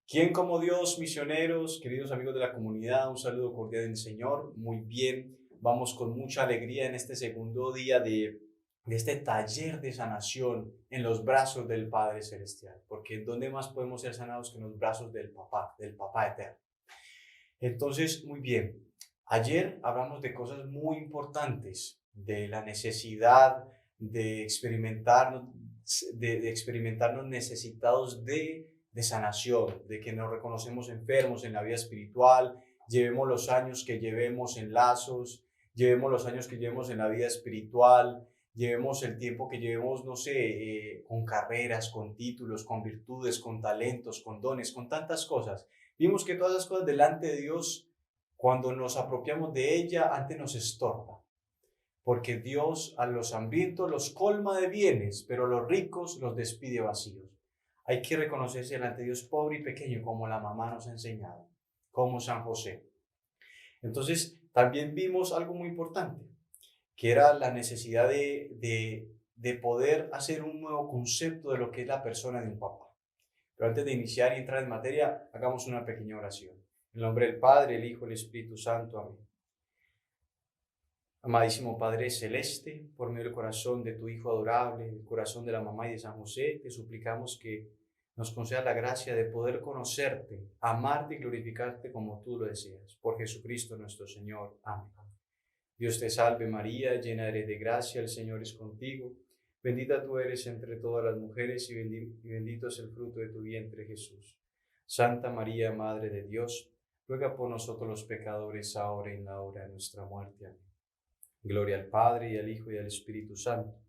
¿Quién como Dios, misioneros, queridos amigos de la comunidad? Un saludo cordial del Señor. Muy bien, vamos con mucha alegría en este segundo día de este taller de sanación en los brazos del Padre Celestial. Porque ¿dónde más podemos ser sanados que en los brazos del Papá Eterno? Entonces, muy bien. Ayer hablamos de cosas muy importantes, de la necesidad de experimentarnos, de experimentarnos necesitados de sanación, de que nos reconocemos enfermos en la vida espiritual, llevemos los años que llevemos en lazos, llevemos los años que llevemos en la vida espiritual, llevemos el tiempo que llevemos, no sé, con carreras, con títulos, con virtudes, con talentos, con dones, con tantas cosas. Vimos que todas las cosas delante de Dios, cuando nos apropiamos de ella, antes nos estorba. Porque Dios a los hambrientos los colma de bienes, pero a los ricos los despide vacíos. Hay que reconocerse delante de Dios pobre y pequeño, como la mamá nos ha enseñado, como San José. Entonces, también vimos algo muy importante, que era la necesidad de poder hacer un nuevo concepto de lo que es la persona de un papá. Pero antes de iniciar y entrar en materia, hagamos una pequeña oración. En el nombre del Padre, el Hijo y el Espíritu Santo. Amén. Amadísimo Padre Celeste, por medio del corazón de tu Hijo adorable, el corazón de la mamá y de San José, te suplicamos que nos concedas la gracia de poder conocerte, amarte y glorificarte como tú lo deseas. Por Jesucristo nuestro Señor. Amén. Dios te salve María, llena eres de gracia, el Señor es contigo. Bendita tú eres entre todas las mujeres y bendito es el fruto de tu vientre, Jesús. Santa María, Madre de Dios, ruega por nosotros los pecadores, ahora y en la hora de nuestra muerte. Amén. Gloria al Padre, y al Hijo, y al Espíritu Santo,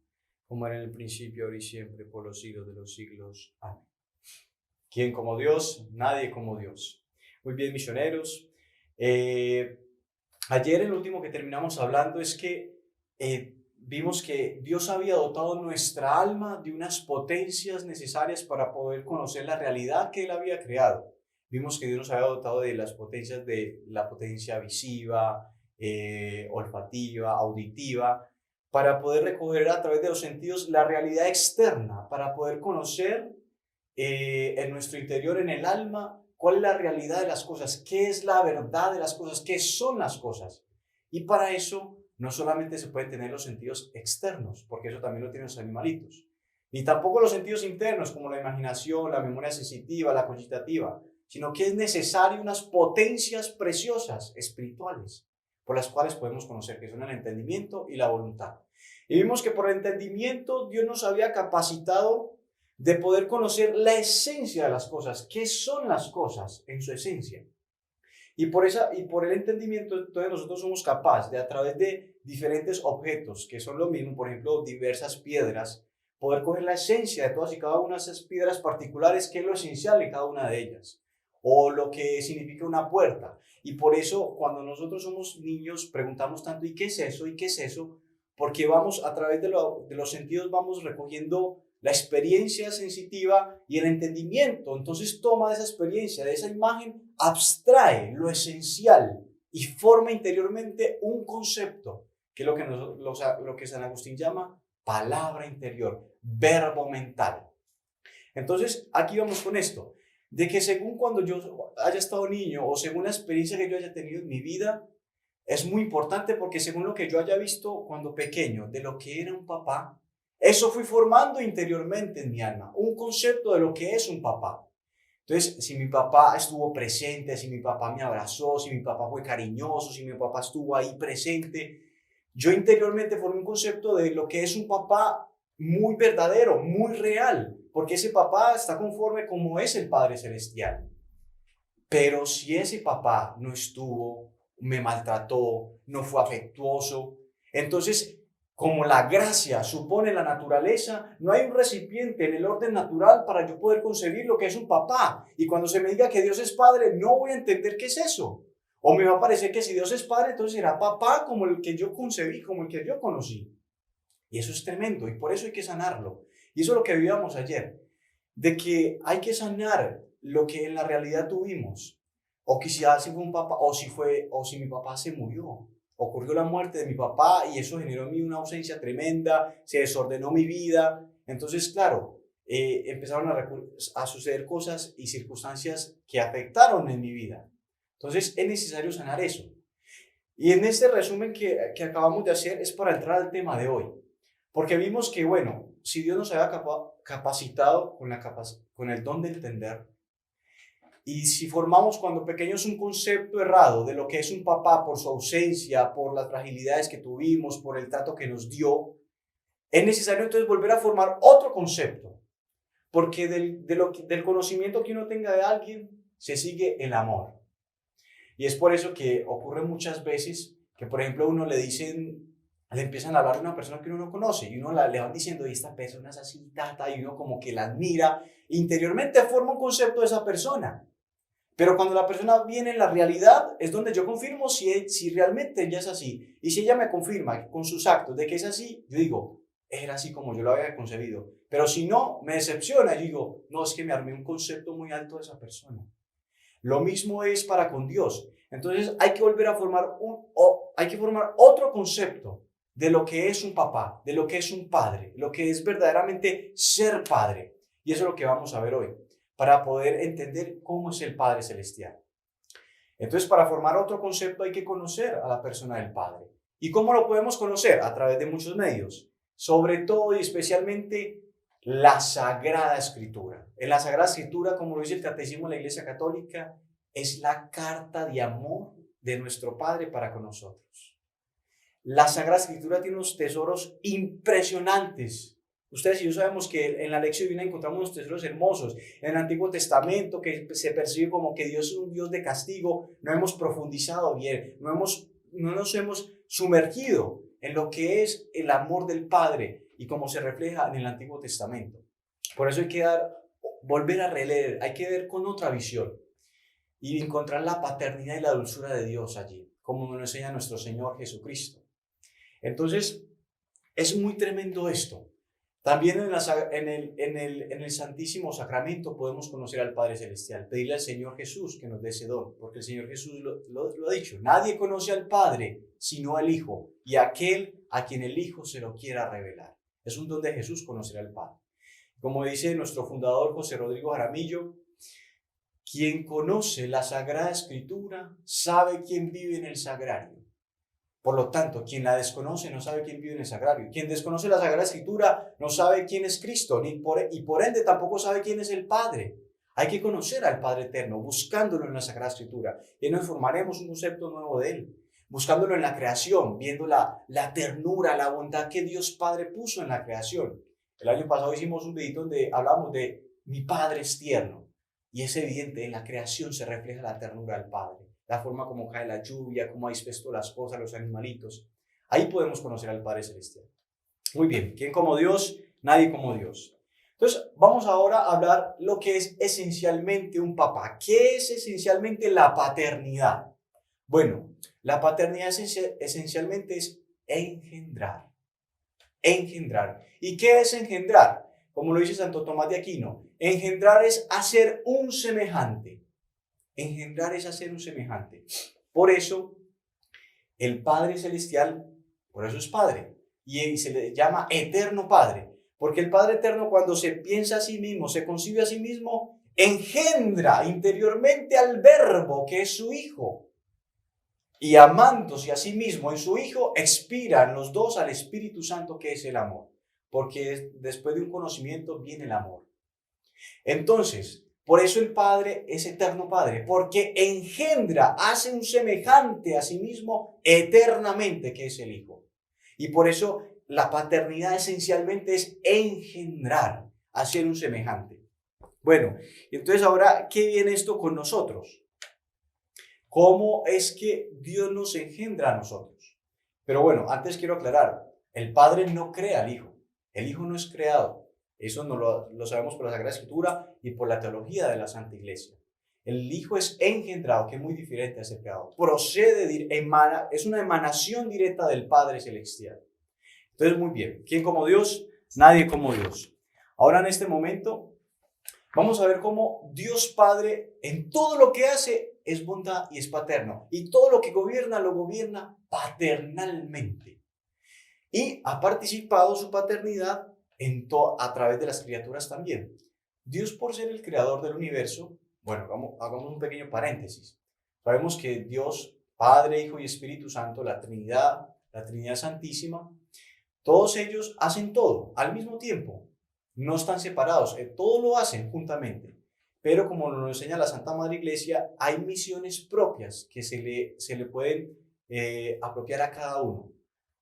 como era en el principio, ahora y siempre, por los siglos de los siglos. Amén. ¿Quién como Dios? Nadie como Dios. Muy bien, misioneros. Ayer el último que terminamos hablando es que vimos que Dios había dotado nuestra alma de unas potencias necesarias para poder conocer la realidad que Él había creado. Vimos que Dios nos había dotado de las potencias de la potencia visiva, olfativa, auditiva, para poder recoger a través de los sentidos la realidad externa, para poder conocer en nuestro interior, en el alma, cuál es la realidad de las cosas, qué es la verdad de las cosas, qué son las cosas. Y para eso no solamente se pueden tener los sentidos externos, porque eso también lo tienen los animalitos, ni tampoco los sentidos internos, como la imaginación, la memoria sensitiva, la cogitativa, sino que es necesario unas potencias preciosas, espirituales, por las cuales podemos conocer, que son el entendimiento y la voluntad. Y vimos que por el entendimiento Dios nos había capacitado de poder conocer la esencia de las cosas, qué son las cosas en su esencia. Y por el entendimiento, entonces nosotros somos capaces de, a través de diferentes objetos, que son lo mismo, por ejemplo, diversas piedras, poder coger la esencia de todas y cada una de esas piedras particulares, que es lo esencial de cada una de ellas, o lo que significa una puerta. Y por eso, cuando nosotros somos niños, preguntamos tanto, ¿y qué es eso? ¿Y qué es eso? Porque vamos, a través de los sentidos, vamos recogiendo la experiencia sensitiva y el entendimiento. Entonces toma de esa experiencia, de esa imagen, abstrae lo esencial y forma interiormente un concepto, que es lo que San Agustín llama palabra interior, verbo mental. Entonces aquí vamos con esto, de que según cuando yo haya estado niño o según la experiencia que yo haya tenido en mi vida, es muy importante, porque según lo que yo haya visto cuando pequeño de lo que era un papá, eso fui formando interiormente en mi alma, un concepto de lo que es un papá. Entonces, si mi papá estuvo presente, si mi papá me abrazó, si mi papá fue cariñoso, si mi papá estuvo ahí presente, yo interiormente formé un concepto de lo que es un papá muy verdadero, muy real, porque ese papá está conforme como es el Padre Celestial. Pero si ese papá no estuvo, me maltrató, no fue afectuoso, entonces, como la gracia supone la naturaleza, no hay un recipiente en el orden natural para yo poder concebir lo que es un papá. Y cuando se me diga que Dios es padre, no voy a entender qué es eso. O me va a parecer que si Dios es padre, entonces será papá como el que yo concebí, como el que yo conocí. Y eso es tremendo, y por eso hay que sanarlo. Y eso es lo que vivíamos ayer, de que hay que sanar lo que en la realidad tuvimos, o quizás si fue un papá, o si mi papá se murió, ocurrió la muerte de mi papá y eso generó en mí una ausencia tremenda, se desordenó mi vida. Entonces, claro, empezaron a suceder cosas y circunstancias que afectaron en mi vida. Entonces es necesario sanar eso. Y en este resumen que acabamos de hacer es para entrar al tema de hoy. Porque vimos que, bueno, si Dios nos había capacitado con el don de entender, y si formamos cuando pequeños un concepto errado de lo que es un papá por su ausencia, por las fragilidades que tuvimos, por el trato que nos dio, es necesario entonces volver a formar otro concepto. Porque del conocimiento que uno tenga de alguien, se sigue el amor. Y es por eso que ocurre muchas veces que, por ejemplo, a uno le empiezan a hablar de una persona que uno no conoce y uno le van diciendo, y esta persona es así, tata, y uno como que la admira, interiormente forma un concepto de esa persona. Pero cuando la persona viene en la realidad, es donde yo confirmo si realmente ella es así. Y si ella me confirma con sus actos de que es así, yo digo, era así como yo lo había concebido. Pero si no, me decepciona y digo, no, es que me armé un concepto muy alto de esa persona. Lo mismo es para con Dios. Entonces hay que volver a formar hay que formar otro concepto de lo que es un papá, de lo que es un padre, lo que es verdaderamente ser padre. Y eso es lo que vamos a ver hoy, para poder entender cómo es el Padre Celestial. Entonces, para formar otro concepto hay que conocer a la persona del Padre. ¿Y cómo lo podemos conocer? A través de muchos medios. Sobre todo y especialmente la Sagrada Escritura. En la Sagrada Escritura, como lo dice el Catecismo de la Iglesia Católica, es la carta de amor de nuestro Padre para con nosotros. La Sagrada Escritura tiene unos tesoros impresionantes. Ustedes y yo sabemos que en la lección divina encontramos unos tesoros hermosos. En el Antiguo Testamento, que se percibe como que Dios es un Dios de castigo, no hemos profundizado bien, no nos hemos sumergido en lo que es el amor del Padre y cómo se refleja en el Antiguo Testamento. Por eso hay que volver a releer, hay que ver con otra visión y encontrar la paternidad y la dulzura de Dios allí, como nos enseña nuestro Señor Jesucristo. Entonces, es muy tremendo esto. También en el Santísimo Sacramento podemos conocer al Padre Celestial, pedirle al Señor Jesús que nos dé ese don, porque el Señor Jesús lo ha dicho, nadie conoce al Padre sino al Hijo, y aquel a quien el Hijo se lo quiera revelar. Es un don de Jesús conocer al Padre. Como dice nuestro fundador José Rodrigo Jaramillo, quien conoce la Sagrada Escritura sabe quién vive en el sagrario. Por lo tanto, quien la desconoce no sabe quién vive en el sagrario. Quien desconoce la Sagrada Escritura no sabe quién es Cristo, y por ende tampoco sabe quién es el Padre. Hay que conocer al Padre Eterno, buscándolo en la Sagrada Escritura. Y nos formaremos un concepto nuevo de Él. Buscándolo en la creación, viendo la ternura, la bondad que Dios Padre puso en la creación. El año pasado hicimos un video donde hablamos de mi Padre es tierno. Y es evidente, en la creación se refleja la ternura del Padre. La forma como cae la lluvia, cómo ha dispuesto las cosas, los animalitos. Ahí podemos conocer al Padre Celestial. Muy bien, ¿quién como Dios? Nadie como Dios. Entonces, vamos ahora a hablar lo que es esencialmente un papá. ¿Qué es esencialmente la paternidad? Bueno, la paternidad esencialmente es engendrar. Engendrar. ¿Y qué es engendrar? Como lo dice Santo Tomás de Aquino, engendrar es hacer un semejante. Engendrar es hacer un semejante. Por eso, el Padre Celestial, por eso es Padre, y se le llama Eterno Padre, porque el Padre Eterno, cuando se piensa a sí mismo, se concibe a sí mismo, engendra interiormente al Verbo, que es su Hijo, y amándose a sí mismo en su Hijo, expiran los dos al Espíritu Santo, que es el amor, porque después de un conocimiento viene el amor. Entonces, por eso el Padre es eterno Padre, porque engendra, hace un semejante a sí mismo eternamente, que es el Hijo. Y por eso la paternidad esencialmente es engendrar, hacer un semejante. Bueno, entonces ahora, ¿qué viene esto con nosotros? ¿Cómo es que Dios nos engendra a nosotros? Pero bueno, antes quiero aclarar, el Padre no crea al Hijo, el Hijo no es creado. Eso no lo sabemos por la Sagrada Escritura y por la teología de la Santa Iglesia. El Hijo es engendrado, que es muy diferente a ser creado. Es una emanación directa del Padre Celestial. Entonces, muy bien. ¿Quién como Dios? Nadie como Dios. Ahora, en este momento, vamos a ver cómo Dios Padre, en todo lo que hace, es bondad y es paterno. Y todo lo que gobierna, lo gobierna paternalmente. Y ha participado su paternidad a través de las criaturas también. Dios, por ser el creador del universo, bueno, hagamos un pequeño paréntesis. Sabemos que Dios, Padre, Hijo y Espíritu Santo, la Trinidad Santísima, todos ellos hacen todo al mismo tiempo, no están separados, todo lo hacen juntamente. Pero como nos lo enseña la Santa Madre Iglesia, hay misiones propias que se le pueden apropiar a cada uno.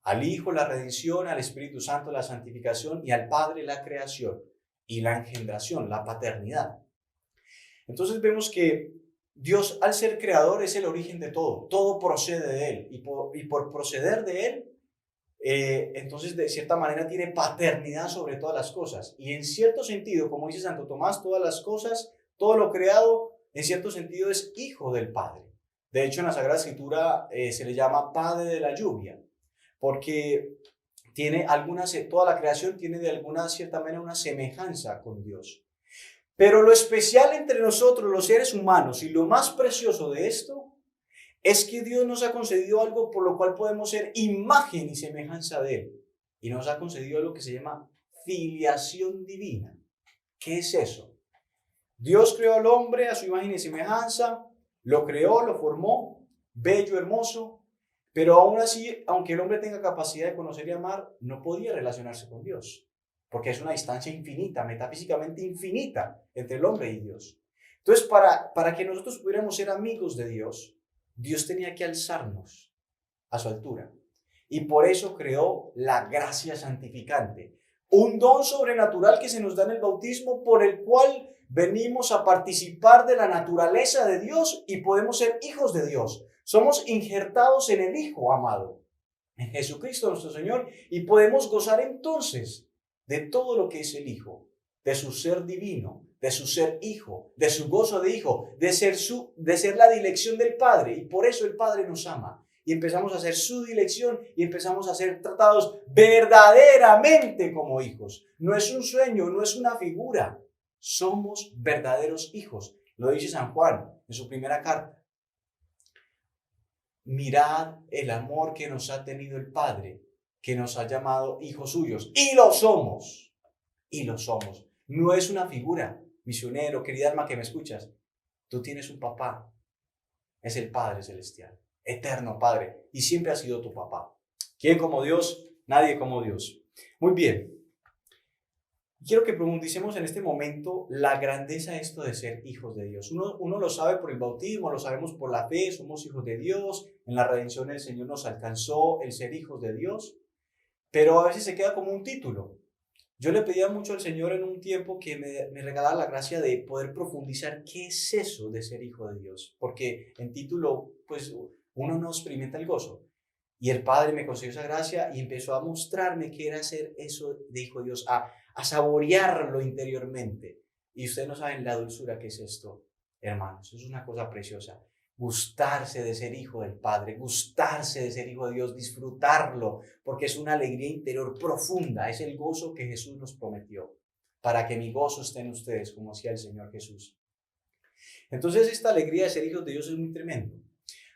Al Hijo la redención, al Espíritu Santo la santificación y al Padre la creación y la engendración, la paternidad. Entonces vemos que Dios, al ser creador, es el origen de todo. Todo procede de Él. Y por proceder de Él, entonces de cierta manera tiene paternidad sobre todas las cosas. Y en cierto sentido, como dice Santo Tomás, todas las cosas, todo lo creado, en cierto sentido es hijo del Padre. De hecho, en la Sagrada Escritura se le llama Padre de la lluvia, porque toda la creación tiene de alguna cierta manera una semejanza con Dios. Pero lo especial entre nosotros, los seres humanos, y lo más precioso de esto, es que Dios nos ha concedido algo por lo cual podemos ser imagen y semejanza de Él. Y nos ha concedido lo que se llama filiación divina. ¿Qué es eso? Dios creó al hombre a su imagen y semejanza, lo creó, lo formó, bello, hermoso, pero aún así, aunque el hombre tenga capacidad de conocer y amar, no podía relacionarse con Dios, porque es una distancia infinita, metafísicamente infinita, entre el hombre y Dios. Entonces, para que nosotros pudiéramos ser amigos de Dios, Dios tenía que alzarnos a su altura. Y por eso creó la gracia santificante, un don sobrenatural que se nos da en el bautismo, por el cual venimos a participar de la naturaleza de Dios y podemos ser hijos de Dios. Somos injertados en el Hijo amado, en Jesucristo nuestro Señor, y podemos gozar entonces de todo lo que es el Hijo, de su ser divino, de su ser hijo, de su gozo de hijo, de ser la dilección del Padre. Y por eso el Padre nos ama. Y empezamos a hacer su dilección y empezamos a ser tratados verdaderamente como hijos. No es un sueño, no es una figura. Somos verdaderos hijos. Lo dice San Juan en su primera carta. Mirad el amor que nos ha tenido el Padre, que nos ha llamado hijos suyos. Y lo somos. Y lo somos. No es una figura. Misionero, querida alma que me escuchas, tú tienes un papá. Es el Padre Celestial, eterno Padre, y siempre ha sido tu papá. ¿Quién como Dios? Nadie como Dios. Muy bien. Quiero que profundicemos en este momento la grandeza de esto de ser hijos de Dios. Uno lo sabe por el bautismo, lo sabemos por la fe, somos hijos de Dios, en la redención el Señor nos alcanzó el ser hijos de Dios, pero a veces se queda como un título. Yo le pedía mucho al Señor en un tiempo que me regalara la gracia de poder profundizar qué es eso de ser hijo de Dios, porque en título, pues uno no experimenta el gozo. Y el Padre me concedió esa gracia y empezó a mostrarme qué era ser eso de hijo de Dios, a saborearlo interiormente. Y ustedes no saben la dulzura que es esto, hermanos, es una cosa preciosa. Gustarse de ser hijo del Padre, gustarse de ser hijo de Dios, disfrutarlo, porque es una alegría interior profunda, es el gozo que Jesús nos prometió, para que mi gozo esté en ustedes, como hacía el Señor Jesús. Entonces esta alegría de ser hijos de Dios es muy tremendo,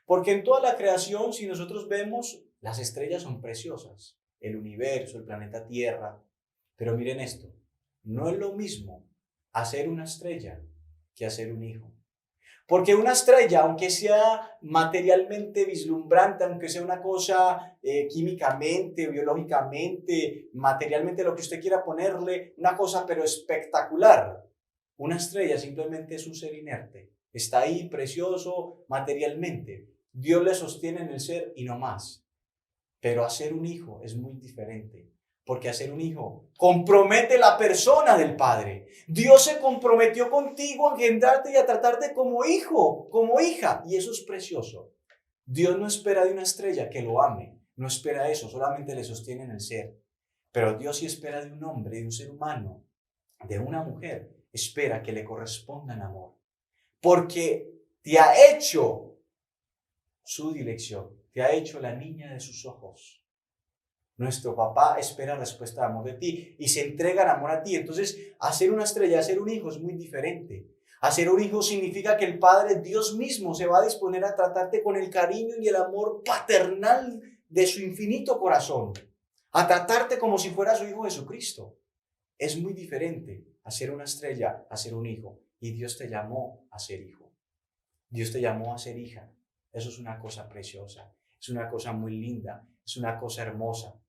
porque en toda la creación, si nosotros vemos, las estrellas son preciosas, el universo, el planeta Tierra, pero miren esto, no es lo mismo hacer una estrella que hacer un hijo. Porque una estrella, aunque sea materialmente vislumbrante, aunque sea una cosa químicamente, biológicamente, materialmente, lo que usted quiera ponerle, una cosa pero espectacular, una estrella simplemente es un ser inerte. Está ahí precioso materialmente. Dios le sostiene en el ser y no más. Pero hacer un hijo es muy diferente. Porque hacer un hijo compromete la persona del Padre. Dios se comprometió contigo a engendrarte y a tratarte como hijo, como hija. Y eso es precioso. Dios no espera de una estrella que lo ame. No espera eso, solamente le sostiene en el ser. Pero Dios sí espera de un hombre, de un ser humano, de una mujer. Espera que le corresponda en amor. Porque te ha hecho su dilección. Te ha hecho la niña de sus ojos. Nuestro papá espera respuesta de amor de ti y se entrega en amor a ti. Entonces, hacer una estrella, hacer un hijo es muy diferente. Hacer un hijo significa que el Padre, Dios mismo, se va a disponer a tratarte con el cariño y el amor paternal de su infinito corazón. A tratarte como si fuera su Hijo Jesucristo. Es muy diferente a ser una estrella, a ser un hijo. Y Dios te llamó a ser hijo. Dios te llamó a ser hija. Eso es una cosa preciosa. Es una cosa muy linda. Es una cosa hermosa.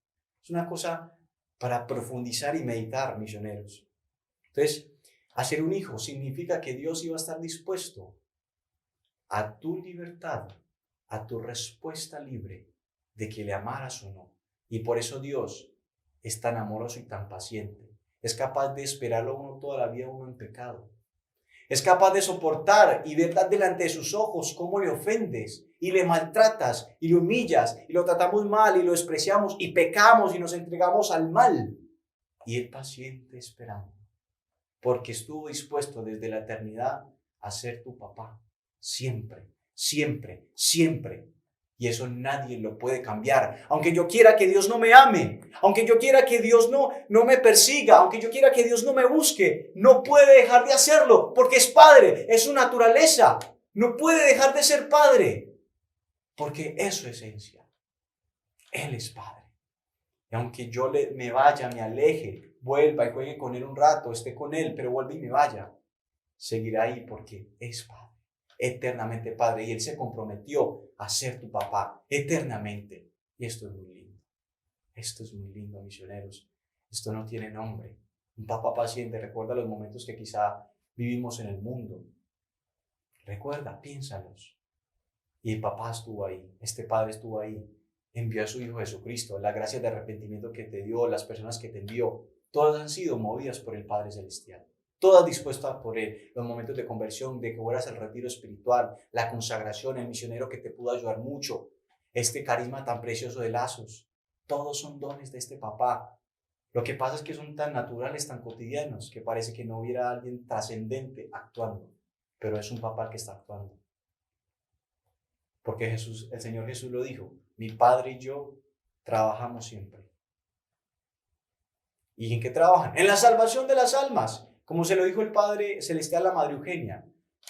Es una cosa para profundizar y meditar, misioneros. Entonces, hacer un hijo significa que Dios iba a estar dispuesto a tu libertad, a tu respuesta libre de que le amaras o no. Y por eso Dios es tan amoroso y tan paciente. Es capaz de esperarlo uno toda la vida uno en pecado. Es capaz de soportar y ver delante de sus ojos cómo le ofendes y le maltratas y lo humillas y lo tratamos mal y lo despreciamos y pecamos y nos entregamos al mal. Y Él paciente esperando, porque estuvo dispuesto desde la eternidad a ser tu papá. Siempre, siempre, siempre. Y eso nadie lo puede cambiar. Aunque yo quiera que Dios no me ame, aunque yo quiera que Dios no me persiga, aunque yo quiera que Dios no me busque, no puede dejar de hacerlo, porque es Padre, es su naturaleza. No puede dejar de ser Padre, porque es su esencia. Él es Padre. Y aunque yo me vaya, me aleje, vuelva y juegue con Él un rato, esté con Él, pero vuelva y me vaya, seguirá ahí porque es Padre. Eternamente Padre, y Él se comprometió a ser tu papá eternamente. Y esto es muy lindo. Esto es muy lindo, misioneros. Esto no tiene nombre. Un papá paciente recuerda los momentos que quizá vivimos en el mundo. Recuerda, piénsalos. Y el papá estuvo ahí, este Padre estuvo ahí, envió a su Hijo Jesucristo, la gracia de arrepentimiento que te dio, las personas que te envió, todas han sido movidas por el Padre Celestial. Todas dispuestas por Él, los momentos de conversión, de que fueras al retiro espiritual, la consagración, el misionero que te pudo ayudar mucho, este carisma tan precioso de lazos. Todos son dones de este papá. Lo que pasa es que son tan naturales, tan cotidianos, que parece que no hubiera alguien trascendente actuando, pero es un papá que está actuando. Porque el Señor Jesús lo dijo, mi Padre y yo trabajamos siempre. ¿Y en qué trabajan? En la salvación de las almas. Como se lo dijo el Padre Celestial a la Madre Eugenia,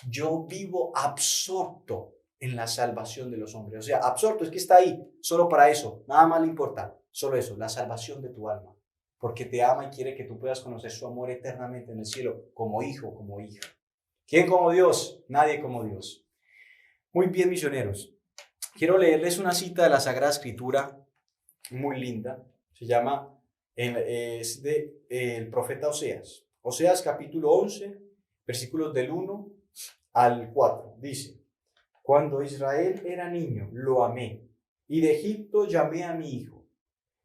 yo vivo absorto en la salvación de los hombres. O sea, absorto es que está ahí, solo para eso, nada más le importa, solo eso, la salvación de tu alma. Porque te ama y quiere que tú puedas conocer su amor eternamente en el cielo, como hijo, como hija. ¿Quién como Dios? Nadie como Dios. Muy bien, misioneros. Quiero leerles una cita de la Sagrada Escritura muy linda. Se llama, es el profeta Oseas. Oseas capítulo 11, versículos del 1 al 4. Dice, cuando Israel era niño, lo amé, y de Egipto llamé a mi hijo.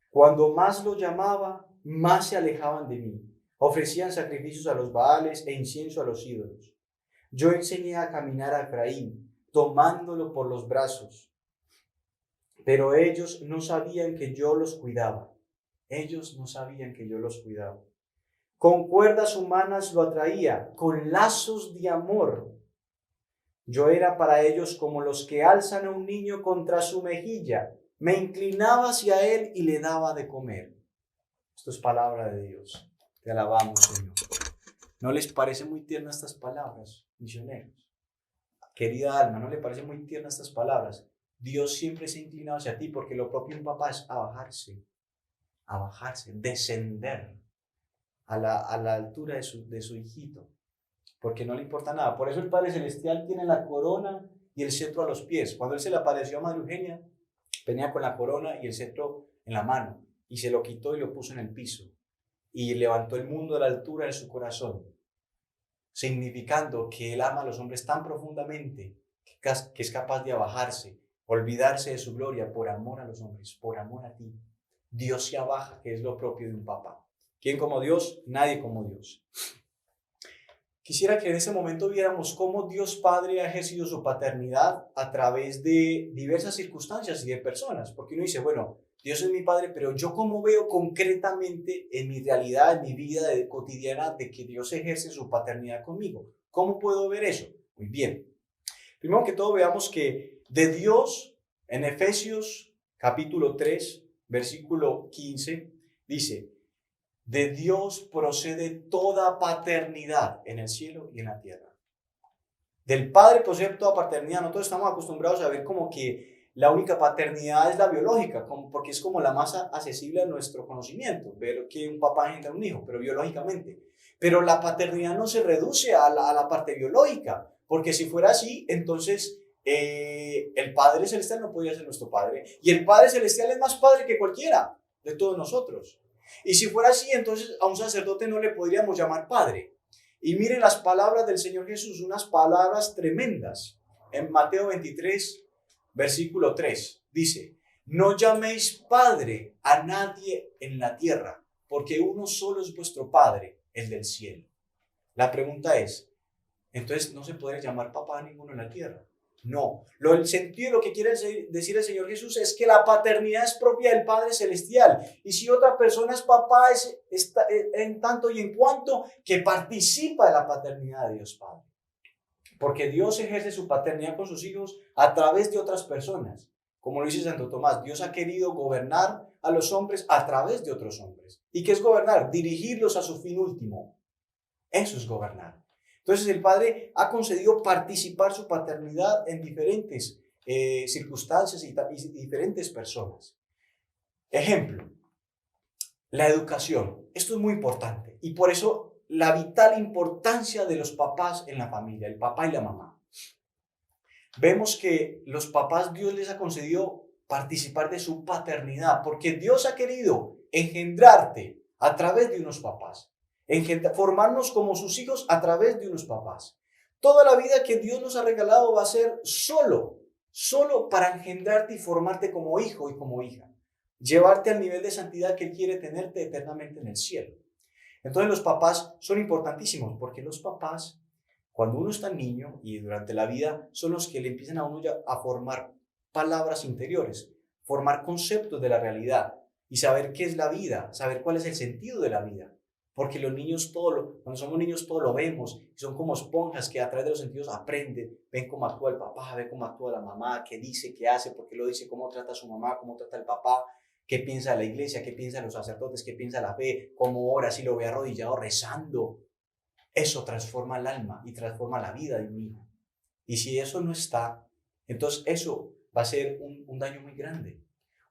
Cuando más lo llamaba, más se alejaban de mí. Ofrecían sacrificios a los Baales e incienso a los ídolos. Yo enseñé a caminar a Efraín, tomándolo por los brazos. Pero ellos no sabían que yo los cuidaba. Ellos no sabían que yo los cuidaba. Con cuerdas humanas lo atraía, con lazos de amor. Yo era para ellos como los que alzan a un niño contra su mejilla. Me inclinaba hacia él y le daba de comer. Esto es palabra de Dios. Te alabamos, Señor. ¿No les parece muy tiernas estas palabras, misioneros? Querida alma, ¿no le parece muy tiernas estas palabras? Dios siempre se ha inclinado hacia ti porque lo propio de un papá es abajarse, descender a la altura de su hijito, porque no le importa nada. Por eso el Padre Celestial tiene la corona y el cetro a los pies. Cuando Él se le apareció a Madre Eugenia, venía con la corona y el cetro en la mano, y se lo quitó y lo puso en el piso, y levantó el mundo a la altura de su corazón, significando que Él ama a los hombres tan profundamente que es capaz de abajarse, olvidarse de su gloria por amor a los hombres, por amor a ti. Dios se abaja, que es lo propio de un papá. ¿Quién como Dios? Nadie como Dios. Quisiera que en ese momento viéramos cómo Dios Padre ha ejercido su paternidad a través de diversas circunstancias y de personas. Porque uno dice, bueno, Dios es mi Padre, pero yo cómo veo concretamente en mi realidad, en mi vida cotidiana, de que Dios ejerce su paternidad conmigo. ¿Cómo puedo ver eso? Muy bien. Primero que todo veamos que de Dios, en Efesios capítulo 3, versículo 15, dice, de Dios procede toda paternidad en el cielo y en la tierra. Del Padre procede toda paternidad. Nosotros estamos acostumbrados a ver como que la única paternidad es la biológica, porque es como la más accesible a nuestro conocimiento, ver que un papá engendra un hijo, pero biológicamente. Pero la paternidad no se reduce a la parte biológica, porque si fuera así, entonces el Padre Celestial no podría ser nuestro Padre, y el Padre Celestial es más Padre que cualquiera de todos nosotros. Y si fuera así, entonces a un sacerdote no le podríamos llamar Padre. Y miren las palabras del Señor Jesús, unas palabras tremendas. En Mateo 23, versículo 3, dice: no llaméis Padre a nadie en la tierra, porque uno solo es vuestro Padre, el del cielo. La pregunta es, entonces no se puede llamar papá a ninguno en la tierra. No, el sentido de lo que quiere decir el Señor Jesús es que la paternidad es propia del Padre Celestial. Y si otra persona es papá, es en tanto y en cuanto que participa de la paternidad de Dios Padre. Porque Dios ejerce su paternidad con sus hijos a través de otras personas. Como lo dice Santo Tomás, Dios ha querido gobernar a los hombres a través de otros hombres. ¿Y qué es gobernar? Dirigirlos a su fin último. Eso es gobernar. Entonces el Padre ha concedido participar su paternidad en diferentes circunstancias y diferentes personas. Ejemplo, la educación. Esto es muy importante y por eso la vital importancia de los papás en la familia, el papá y la mamá. Vemos que los papás Dios les ha concedido participar de su paternidad porque Dios ha querido engendrarte a través de unos papás. Formarnos como sus hijos a través de unos papás. Toda la vida que Dios nos ha regalado va a ser solo para engendrarte y formarte como hijo y como hija. Llevarte al nivel de santidad que Él quiere tenerte eternamente en el cielo. Entonces los papás son importantísimos porque los papás, cuando uno está niño y durante la vida, son los que le empiezan a uno ya a formar palabras interiores, formar conceptos de la realidad y saber qué es la vida, saber cuál es el sentido de la vida. Porque los niños cuando somos niños todo lo vemos, y son como esponjas que a través de los sentidos aprenden, ven cómo actúa el papá, ven cómo actúa la mamá, qué dice, qué hace, por qué lo dice, cómo trata a su mamá, cómo trata el papá, qué piensa la iglesia, qué piensan los sacerdotes, qué piensa la fe, cómo ora, si lo ve arrodillado rezando. Eso transforma el alma y transforma la vida de un hijo. Y si eso no está, entonces eso va a ser un daño muy grande.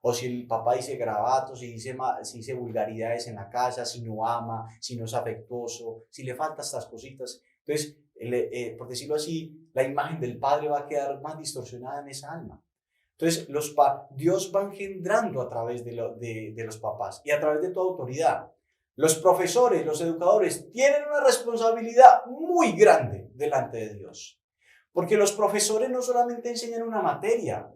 O si el papá dice garabatos, si dice vulgaridades en la casa, si no ama, si no es afectuoso, si le faltan estas cositas. Entonces, por decirlo así, la imagen del padre va a quedar más distorsionada en esa alma. Entonces, Dios va engendrando a través de los papás y a través de tu autoridad. Los profesores, los educadores tienen una responsabilidad muy grande delante de Dios. Porque los profesores no solamente enseñan una materia.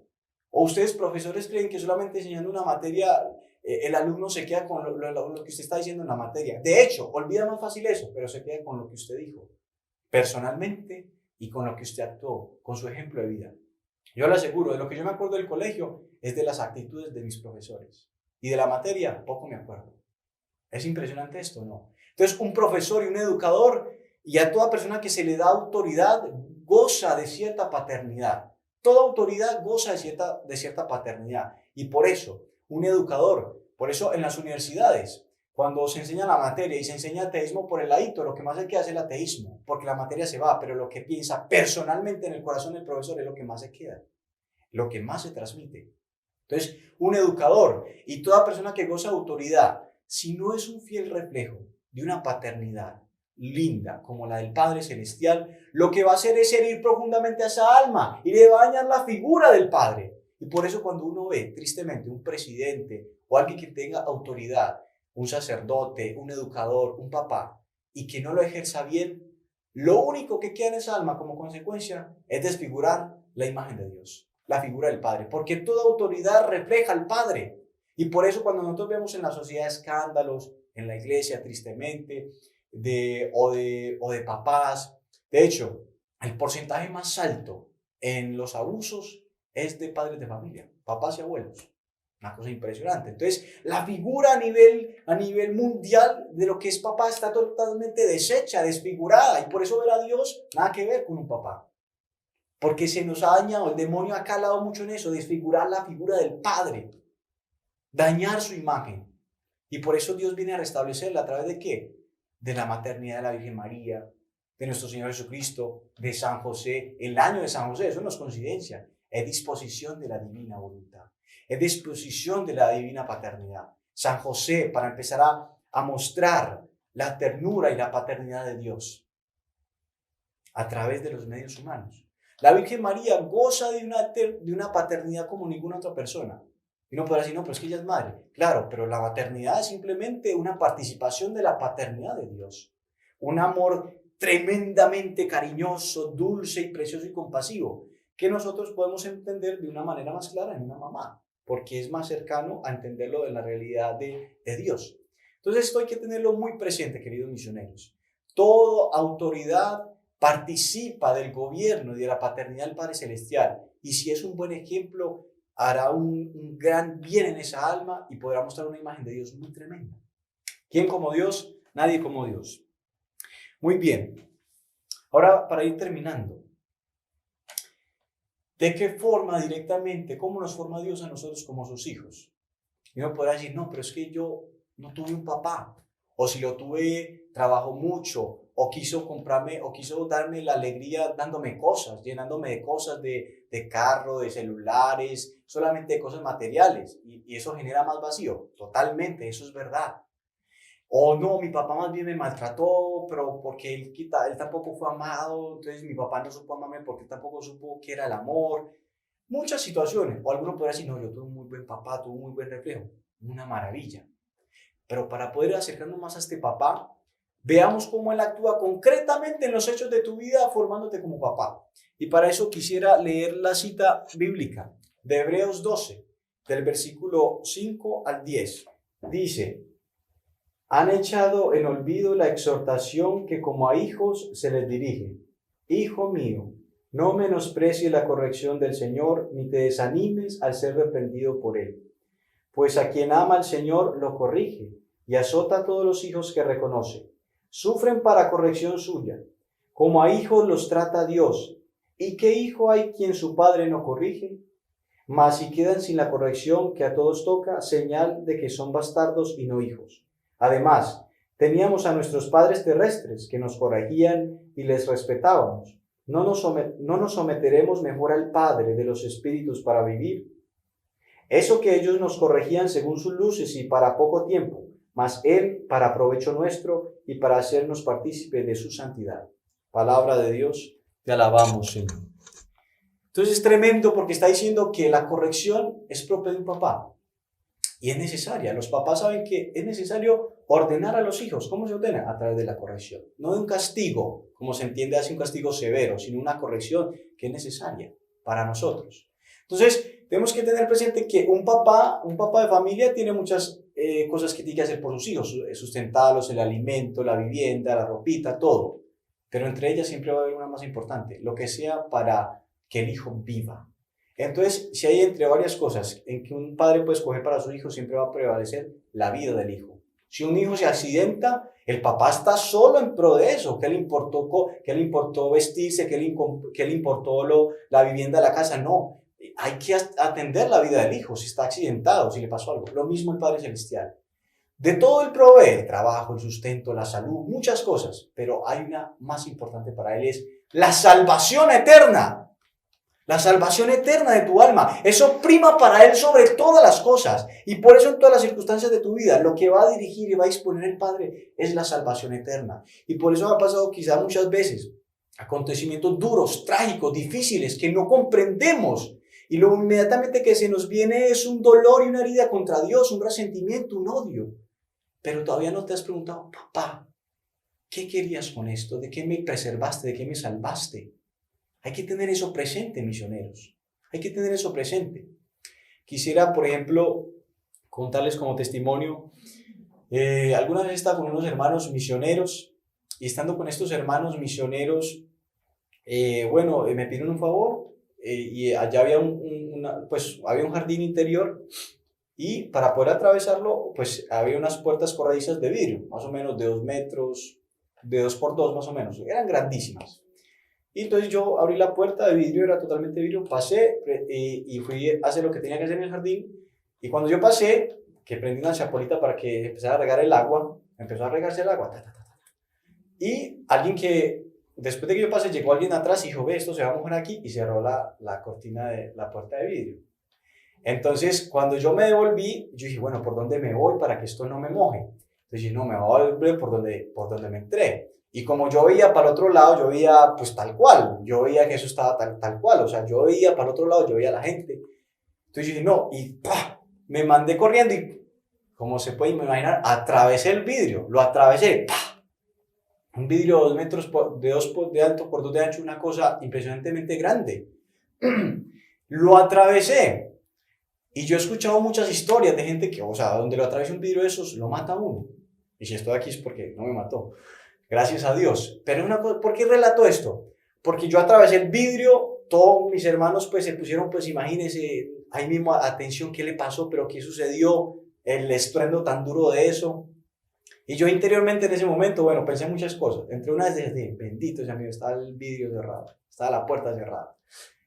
¿O ustedes, profesores, creen que solamente enseñando una materia el alumno se queda con lo que usted está diciendo en la materia? De hecho, olvida más fácil eso, pero se queda con lo que usted dijo personalmente y con lo que usted actuó, con su ejemplo de vida. Yo le aseguro, de lo que yo me acuerdo del colegio es de las actitudes de mis profesores. Y de la materia, poco me acuerdo. ¿Es impresionante esto? No. Entonces, un profesor y un educador y a toda persona que se le da autoridad goza de cierta paternidad. Toda autoridad goza de cierta paternidad. Y por eso, un educador, por eso en las universidades, cuando se enseña la materia y se enseña ateísmo por el ladito, lo que más hay que hacer es el ateísmo, porque la materia se va, pero lo que piensa personalmente en el corazón del profesor es lo que más se queda, lo que más se transmite. Entonces, un educador y toda persona que goza de autoridad, si no es un fiel reflejo de una paternidad linda como la del Padre Celestial, lo que va a hacer es herir profundamente a esa alma y le va a dañar la figura del Padre. Y por eso cuando uno ve tristemente un presidente o alguien que tenga autoridad, un sacerdote, un educador, un papá, y que no lo ejerza bien, lo único que queda en esa alma como consecuencia es desfigurar la imagen de Dios, la figura del Padre, porque toda autoridad refleja al Padre. Y por eso cuando nosotros vemos en la sociedad escándalos, en la iglesia tristemente, o de papás, de hecho, el porcentaje más alto en los abusos es de padres de familia, papás y abuelos. Una cosa impresionante. Entonces, la figura a nivel mundial de lo que es papá está totalmente deshecha, desfigurada. Y por eso ver a Dios, nada que ver con un papá. Porque se nos ha dañado, el demonio ha calado mucho en eso, desfigurar la figura del Padre, dañar su imagen. Y por eso Dios viene a restablecerla a través de ¿qué? De la maternidad de la Virgen María, de nuestro Señor Jesucristo, de San José, el año de San José, eso no es coincidencia. es disposición de la divina voluntad, es disposición de la divina paternidad. San José, para empezar a mostrar la ternura y la paternidad de Dios a través de los medios humanos. La Virgen María goza de una paternidad como ninguna otra persona. Y uno puede decir, no, pero es que ella es madre. Claro, pero la maternidad es simplemente una participación de la paternidad de Dios. Un amor tremendamente cariñoso, dulce y precioso y compasivo, que nosotros podemos entender de una manera más clara en una mamá, porque es más cercano a entenderlo de la realidad de Dios. Entonces esto hay que tenerlo muy presente, queridos misioneros. Toda autoridad participa del gobierno y de la paternidad del Padre Celestial. Y si es un buen ejemplo, hará un gran bien en esa alma y podrá mostrar una imagen de Dios muy tremenda. ¿Quién como Dios? Nadie como Dios. Muy bien. Ahora, para ir terminando, ¿de qué forma directamente, cómo nos forma Dios a nosotros como sus hijos? Y uno podrá decir, no, pero es que yo no tuve un papá, o si lo tuve, trabajó mucho, o quiso comprarme, o quiso darme la alegría dándome cosas, llenándome de cosas, de carro, de celulares, solamente de cosas materiales, y eso genera más vacío. Totalmente, eso es verdad. O no, mi papá más bien me maltrató, pero porque él tampoco fue amado, entonces mi papá no supo amarme porque él tampoco supo qué era el amor. Muchas situaciones. O alguno podrá decir, no, yo tuve un muy buen papá, tuve un muy buen reflejo. Una maravilla. Pero para poder acercarnos más a este papá, veamos cómo él actúa concretamente en los hechos de tu vida formándote como papá. Y para eso quisiera leer la cita bíblica de Hebreos 12, del versículo 5 al 10. Dice, han echado en olvido la exhortación que como a hijos se les dirige. Hijo mío, no menosprecies la corrección del Señor, ni te desanimes al ser reprendido por Él. Pues a quien ama al Señor lo corrige, y azota a todos los hijos que reconoce. Sufren para corrección suya. Como a hijos los trata Dios. ¿Y qué hijo hay quien su padre no corrige? Mas si quedan sin la corrección que a todos toca, señal de que son bastardos y no hijos. Además, teníamos a nuestros padres terrestres que nos corregían y les respetábamos. ¿No nos someteremos mejor al Padre de los Espíritus para vivir? Eso que ellos nos corregían según sus luces y para poco tiempo, mas Él para provecho nuestro y para hacernos partícipes de su santidad. Palabra de Dios, te alabamos, Señor. Entonces es tremendo porque está diciendo que la corrección es propia de un papá. Y es necesaria. Los papás saben que es necesario ordenar a los hijos. ¿Cómo se ordena? A través de la corrección. No de un castigo, como se entiende así, un castigo severo, sino una corrección que es necesaria para nosotros. Entonces, tenemos que tener presente que un papá de familia tiene muchas cosas que tiene que hacer por sus hijos. Sustentarlos, el alimento, la vivienda, la ropita, todo. Pero entre ellas siempre va a haber una más importante. Lo que sea para que el hijo viva. Entonces, si hay entre varias cosas en que un padre puede escoger para su hijo, siempre va a prevalecer la vida del hijo. Si un hijo se accidenta, el papá está solo en pro de eso. ¿Qué le importó vestirse? ¿Qué le importó la vivienda, la casa? No. Hay que atender la vida del hijo si está accidentado, si le pasó algo. Lo mismo el Padre Celestial. De todo él provee, el trabajo, el sustento, la salud, muchas cosas. Pero hay una más importante para él, es la salvación eterna. La salvación eterna de tu alma. Eso prima para Él sobre todas las cosas. Y por eso en todas las circunstancias de tu vida, lo que va a dirigir y va a disponer el Padre es la salvación eterna. Y por eso ha pasado quizá muchas veces acontecimientos duros, trágicos, difíciles, que no comprendemos. Y lo inmediatamente que se nos viene es un dolor y una herida contra Dios, un resentimiento, un odio. Pero todavía no te has preguntado, papá, ¿qué querías con esto? ¿De qué me preservaste? ¿De qué me salvaste? Hay que tener eso presente, misioneros. Hay que tener eso presente. Quisiera, por ejemplo, contarles como testimonio. Alguna vez estaba con unos hermanos misioneros y estando con estos hermanos misioneros, me pidieron un favor y allá había había un jardín interior y para poder atravesarlo, pues había unas puertas corredizas de vidrio, más o menos de 2 metros, de 2 por 2 más o menos. Eran grandísimas. Y entonces yo abrí la puerta de vidrio, era totalmente vidrio, pasé y fui a hacer lo que tenía que hacer en el jardín. Y cuando yo pasé, que prendí una chapolita para que empezara a regar el agua, empezó a regarse el agua. Y alguien que después de que yo pasé, llegó alguien atrás y dijo, ve, esto se va a mojar aquí, y cerró la cortina de la puerta de vidrio. Entonces, cuando yo me devolví, yo dije, bueno, ¿por dónde me voy para que esto no me moje? Entonces dije, no, me voy a volver por donde me entré. Y como yo veía para el otro lado, yo veía pues tal cual, yo veía que eso estaba tal cual, o sea, yo veía para el otro lado, yo veía a la gente. Entonces yo dije, no, y ¡pah! Me mandé corriendo y, como se puede imaginar, atravesé el vidrio, lo atravesé, ¡pah! Un vidrio de 2 metros de alto por 2 de ancho, una cosa impresionantemente grande. Lo atravesé. Y yo he escuchado muchas historias de gente que, o sea, donde lo atraviesa un vidrio de esos, lo mata a uno. Y si estoy aquí es porque no me mató. Gracias a Dios. Pero una cosa, ¿por qué relato esto? Porque yo atravesé el vidrio, todos mis hermanos pues se pusieron, pues imagínense, ahí mismo atención, ¿qué le pasó? ¿Pero qué sucedió? El estruendo tan duro de eso. Y yo interiormente en ese momento, bueno, pensé muchas cosas. Entre una de ellas, bendito sea Dios, estaba el vidrio cerrado, estaba la puerta cerrada.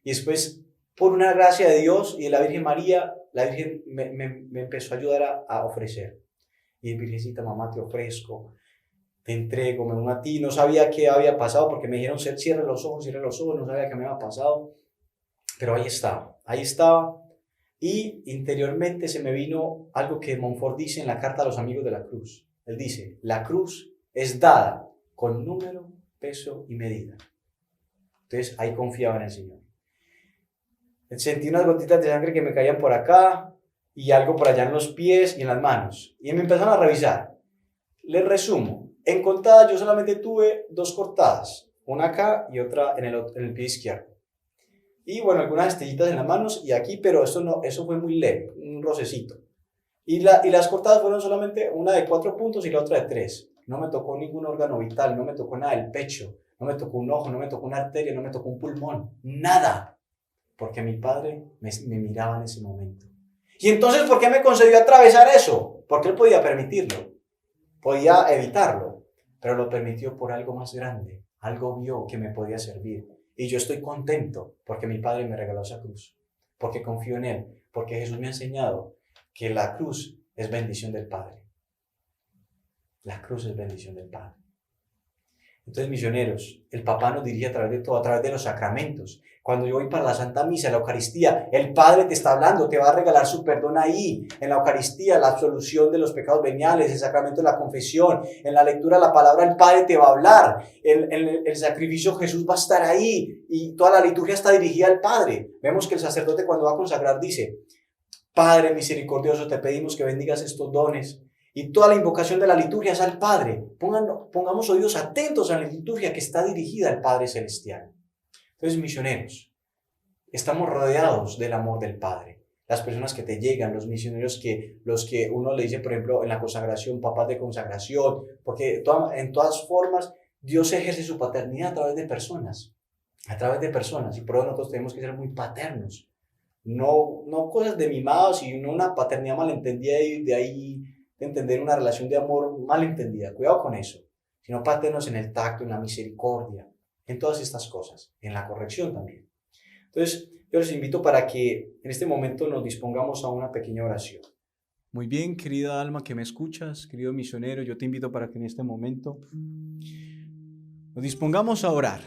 Y después, por una gracia de Dios y de la Virgen María, la Virgen me empezó a ayudar a ofrecer. Y Virgencita, mamá, te ofrezco, te entrego, me uno a ti. No sabía qué había pasado porque me dijeron, cierre los ojos, no sabía qué me había pasado. Pero ahí estaba. Y interiormente se me vino algo que Montfort dice en la carta a los amigos de la cruz. Él dice, la cruz es dada con número, peso y medida. Entonces ahí confiaba en el Señor. Sentí unas gotitas de sangre que me caían por acá y algo por allá en los pies y en las manos. Y me empezaron a revisar. Les resumo. En contadas yo solamente tuve 2 cortadas. Una acá y otra en el pie izquierdo. Y bueno, algunas estrellitas en las manos y aquí, pero eso fue muy leve, un rocecito. Y las cortadas fueron solamente una de 4 puntos y la otra de 3. No me tocó ningún órgano vital, no me tocó nada del pecho, no me tocó un ojo, no me tocó una arteria, no me tocó un pulmón, nada. Porque mi padre me miraba en ese momento. Y entonces, ¿por qué me concedió atravesar eso? Porque él podía permitirlo, podía evitarlo, pero lo permitió por algo más grande. Algo vio que me podía servir. Y yo estoy contento porque mi padre me regaló esa cruz, porque confío en él, porque Jesús me ha enseñado que la cruz es bendición del Padre. La cruz es bendición del Padre. Entonces, misioneros, el papá nos dirige a través de todo, a través de los sacramentos. Cuando yo voy para la Santa Misa, la Eucaristía, el Padre te está hablando, te va a regalar su perdón ahí, en la Eucaristía, la absolución de los pecados veniales, el sacramento de la confesión, en la lectura de la palabra, el Padre te va a hablar, el sacrificio Jesús va a estar ahí, y toda la liturgia está dirigida al Padre. Vemos que el sacerdote cuando va a consagrar dice, Padre misericordioso, te pedimos que bendigas estos dones. Y toda la invocación de la liturgia es al Padre. Pongamos oídos atentos a la liturgia que está dirigida al Padre Celestial. Entonces, misioneros, estamos rodeados del amor del Padre. Las personas que te llegan, los misioneros los que uno le dice, por ejemplo, en la consagración, papás de consagración, porque en todas formas Dios ejerce su paternidad a través de personas. Y por eso nosotros tenemos que ser muy paternos. No cosas de mimados y no una paternidad malentendida y de ahí de entender una relación de amor malentendida. Cuidado con eso. Sino paternos en el tacto, en la misericordia, en todas estas cosas, en la corrección también. Entonces, yo les invito para que en este momento nos dispongamos a una pequeña oración. Muy bien, querida alma que me escuchas, querido misionero, yo te invito para que en este momento nos dispongamos a orar.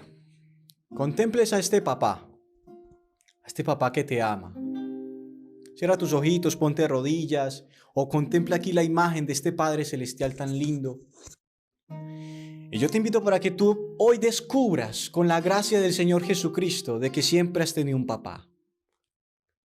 Contemples a este papá que te ama. Cierra tus ojitos, ponte de rodillas o contempla aquí la imagen de este Padre Celestial tan lindo. Y yo te invito para que tú hoy descubras con la gracia del Señor Jesucristo de que siempre has tenido un papá.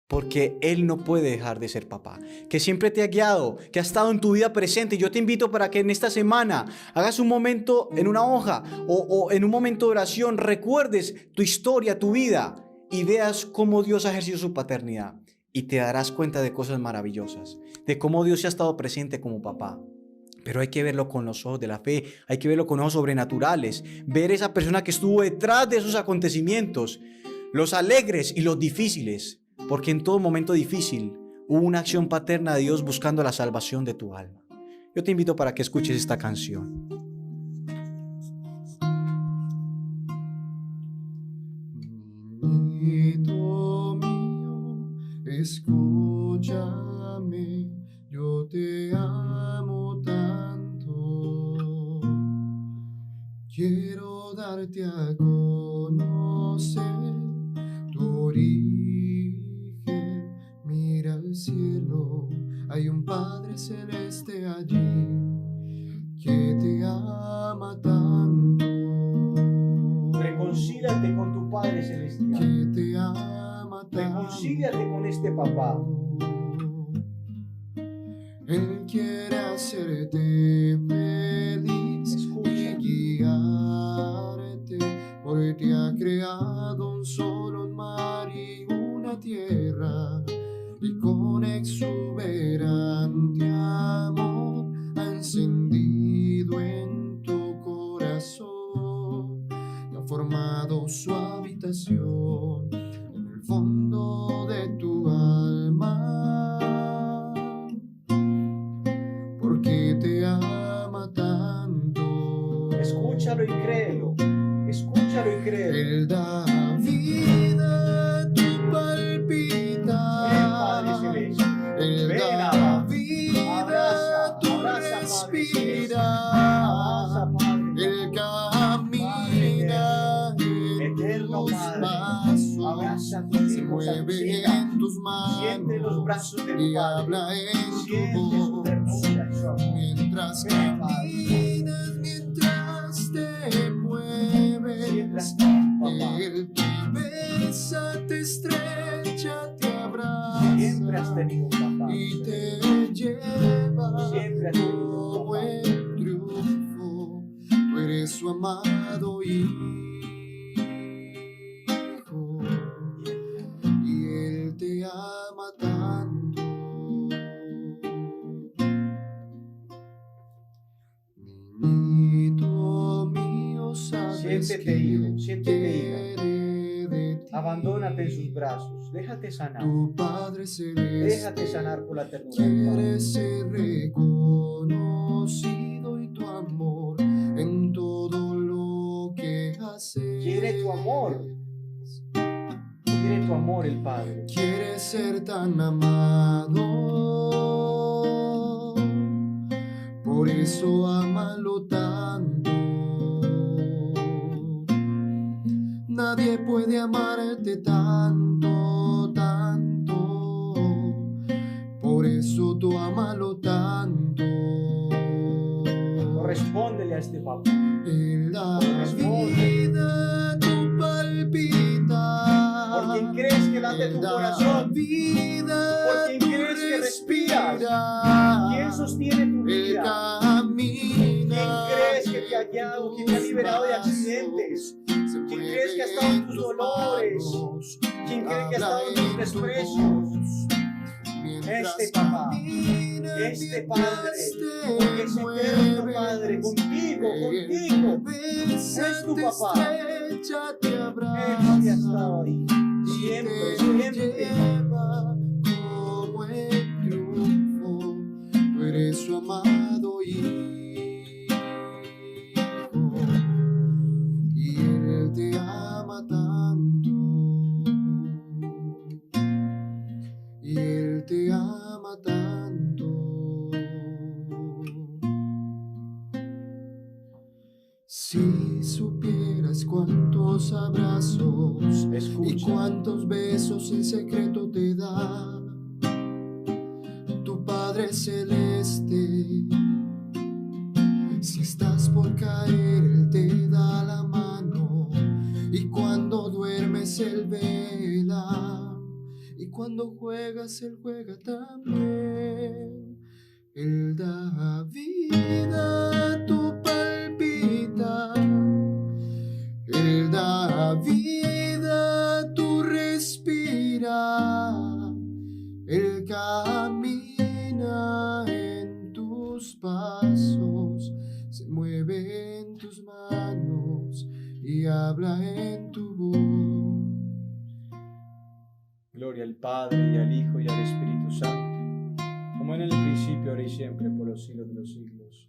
Porque Él no puede dejar de ser papá, que siempre te ha guiado, que ha estado en tu vida presente. Yo te invito para que en esta semana hagas un momento en una hoja o en un momento de oración, recuerdes tu historia, tu vida y veas cómo Dios ha ejercido su paternidad. Y te darás cuenta de cosas maravillosas, de cómo Dios se ha estado presente como papá. Pero hay que verlo con los ojos de la fe, hay que verlo con ojos sobrenaturales, ver esa persona que estuvo detrás de esos acontecimientos, los alegres y los difíciles, porque en todo momento difícil hubo una acción paterna de Dios buscando la salvación de tu alma. Yo te invito para que escuches esta canción. Niñito mío, escúchame, yo te amo tanto. Quiero darte a conocer tu origen. Mira al cielo, hay un Padre celeste allí que te ama tanto. Reconcíliate con tu Padre Celestial. Que te ama tanto. Reconcíliate con este papá. Él quiere hacerte feliz. Escucha. Y guiarte, porque te ha creado un solo mar y una tierra, y con exuberante amor ha encendido en tu corazón y ha formado su habitación en el fondo de tu alma, porque te ama tanto. Escúchalo y créelo. Escúchalo y créelo. Él da vida, tú palpitas. Padre Celeste. Él Ven, da Abba. vida, Abraza, tú abraza, Padre Celeste. respiras. Abraza, Padre. Él camina en Eterno tus Padre. pasos, Abraza a tus se hijos, a tus mueve hijas. en tus Siente los manos brazos de tu y Padre. habla en Siente tu su voz. ternura y su amor. Mientras Ven, Padre. caminas, mientras te mueves, Siempre has estado tu papá. Él te besa, te estrecha, te Siempre has abraza tenido un papá. y te lleva Siempre has tenido un como papá. en triunfo. Tú eres su amado hijo y Él te ama tanto. Niñito mío, sabes Siéntete, hijo, siéntete, hija. quiere de ti. Abandónate en sus brazos. Déjate sanar. Tu Padre Celeste Déjate sanar por la ternura del Padre. quiere ser reconocido y tu amor en todo lo que haces. Quiere tu amor. Quiere tu amor el Padre. Quiere ser tan amado, por eso ámalo tanto. Nadie puede amarte tanto, tanto, por eso tú ámalo tanto. Correspóndele a este papá. Él da Corresponde. vida, tú palpitas. Por quien crees que late tu Él da corazón. vida, Por quien tú crees que respiras. respiras. ¿Quién sostiene tu Él vida? camina. ¿Quién crees que te ha guiado? ¿Quién te ha liberado de accidentes? ¿Quién crees que ha estado en tus dolores? ¿Quién cree que ha estado en tus desprecios? Este papá, este Padre, porque es eterno Padre, contigo, contigo. Es tu papá. Él siempre ha estado ahí. Siempre, siempre. Como en triunfo, tú eres su amado hijo. Y Él te ama tanto. Y Él te ama tanto. Si supieras cuántos abrazos y Escucha. cuántos besos en secreto te da tu Padre Celeste. Si estás por caer, Él te da la mano, y cuando duermes Él vela, y cuando juegas Él juega también. Él da vida, tú palpitas. Él da vida, tú respiras. Él camina en tus pasos, se mueve en tus manos y habla en tu voz. Gloria al Padre, y al Hijo, y al Espíritu Santo, como en el principio, ahora y siempre, por los siglos de los siglos.